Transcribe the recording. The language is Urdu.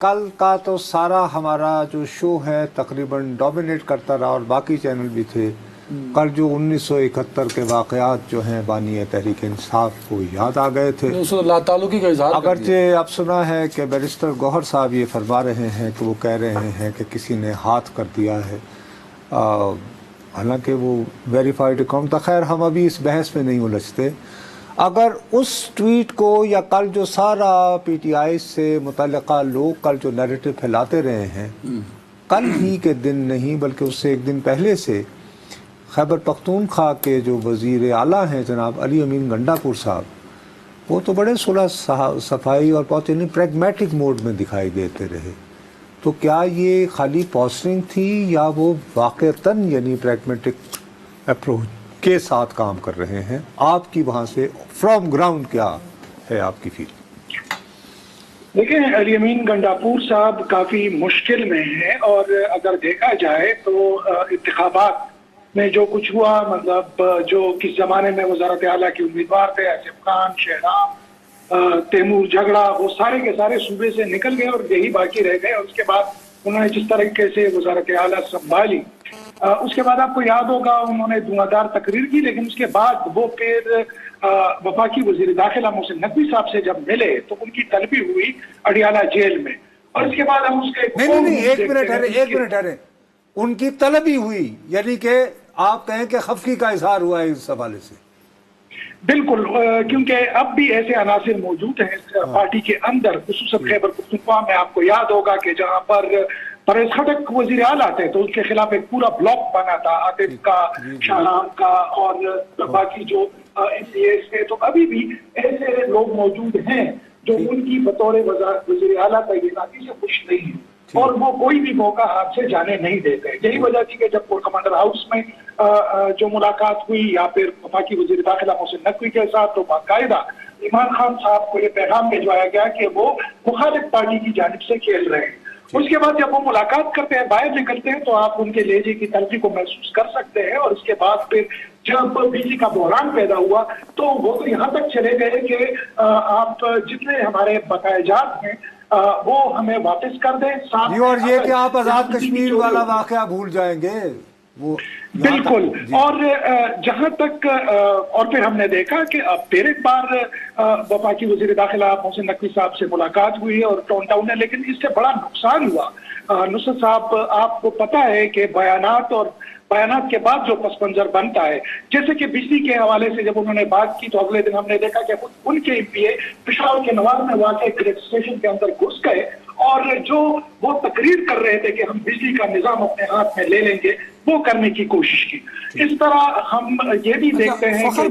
کل کا تو سارا ہمارا جو شو ہے تقریباً ڈومینیٹ کرتا رہا اور باقی چینل بھی تھے. کل جو 1971 کے واقعات جو ہیں بانی تحریک انصاف کو یاد آ گئے تھے. اللہ تعلقی کا اظہار کر دیا. اگرچہ اب سنا ہے کہ بیرسٹر گوہر صاحب یہ فرما رہے ہیں کہ وہ کہہ رہے ہیں کہ کسی نے ہاتھ کر دیا ہے، حالانکہ وہ ویریفائڈ اکاؤنٹ تھا. خیر ہم ابھی اس بحث میں نہیں الجھتے. اگر اس ٹویٹ کو یا کل جو سارا پی ٹی آئی سے متعلقہ لوگ کل جو نیریٹو پھیلاتے رہے ہیں، کل ہی کے دن نہیں بلکہ اس سے ایک دن پہلے سے خیبر پختونخوا کے جو وزیر اعلیٰ ہیں جناب علی امین گنڈاپور صاحب، وہ تو بڑے صلح صفائی اور بہت پریگمیٹک موڈ میں دکھائی دیتے رہے. تو کیا یہ خالی پوسٹنگ تھی یا وہ واقعتاً پریگمیٹک اپروچ کے ساتھ کام کر رہے ہیں؟ آپ کی وہاں سے فرام گراؤنڈ کیا ہے آپ کی فیل؟ دیکھیں، علی امین گنڈاپور صاحب کافی مشکل میں ہیں، اور اگر دیکھا جائے تو انتخابات میں جو کچھ ہوا، مطلب جو کس زمانے میں وزارت اعلیٰ کے امیدوار تھے آصف خان، شہرام، تیمور جھگڑا، وہ سارے کے سارے صوبے سے نکل گئے اور یہی باقی رہ گئے. اور اس کے بعد انہوں نے جس طریقے سے وزارت اعلیٰ سنبھالی، اس کے بعد آپ کو یاد ہوگا انہوں نے دھواں تقریر کی، لیکن اس کے بعد وہ پھر وفاقی وزیر داخلہ محسن نقوی صاحب سے جب ملے تو ان کی طلبی ہوئی اڈیالہ جیل میں. اور اس کے بعد ہم اس کے نہیں ایک منٹ ٹھہرے. ان کی طلبی ہوئی یعنی کہ آپ کہیں کہ خفگی کا اظہار ہوا ہے اس حوالے سے؟ بالکل، کیونکہ اب بھی ایسے عناصر موجود ہیں پارٹی کے اندر، خصوصاً خیبر پختونخوا میں. آپ کو یاد ہوگا کہ جہاں پر پرویز خٹک وزیر اعلیٰ تھے تو اس کے خلاف ایک پورا بلاک بنا تھا، عاطف کا، شاہرام کا اور باقی جو ایم پی ایس تھے. تو ابھی بھی ایسے لوگ موجود ہیں جو ان کی بطور وزیر اعلیٰ تعیناتی سے خوش نہیں ہیں، اور وہ کوئی بھی موقع ہاتھ سے جانے نہیں دیتے. یہی وجہ تھی کہ جب کمانڈر ہاؤس میں جو ملاقات ہوئی یا پھر وفاقی وزیر داخلہ محسن نقوی کے ساتھ، تو باقاعدہ عمران خان صاحب کو یہ پیغام بھجوایا گیا کہ وہ مخالف پارٹی کی جانب سے کھیل رہے ہیں. اس کے بعد جب وہ ملاقات کرتے ہیں، باہر نکلتے ہیں، تو آپ ان کے لہجے کی تلخی کو محسوس کر سکتے ہیں. اور اس کے بعد پھر جب بجلی کا بحران پیدا ہوا تو وہ تو یہاں تک چلے گئے کہ آپ جتنے ہمارے بقایا جات ہیں وہ ہمیں واپس کر دیں. اور یہ کہ آپ آزاد کشمیر والا واقعہ بھول جائیں گے وہ؟ بالکل. اور جہاں تک اور پھر ہم نے دیکھا کہ پھر ایک بار وفاقی وزیر داخلہ محسن نقوی صاحب سے ملاقات ہوئی اور ٹون ٹاؤن ہے، لیکن اس سے بڑا نقصان ہوا. نصرت صاحب، آپ کو پتا ہے کہ بیانات کے بعد جو پس منظر بنتا ہے، جیسے کہ بجلی کے حوالے سے جب انہوں نے بات کی تو اگلے دن ہم نے دیکھا کہ ان کے ایم پی اے پشاور کے نواب میں واقع گریڈ اسٹیشن کے اندر گھس گئے اور جو وہ تقریر کر رہے تھے کہ ہم بجلی کا نظام اپنے ہاتھ میں لے لیں گے، وہ کرنے کی کوشش کی. اس طرح ہم یہ بھی دیکھتے ہیں کہ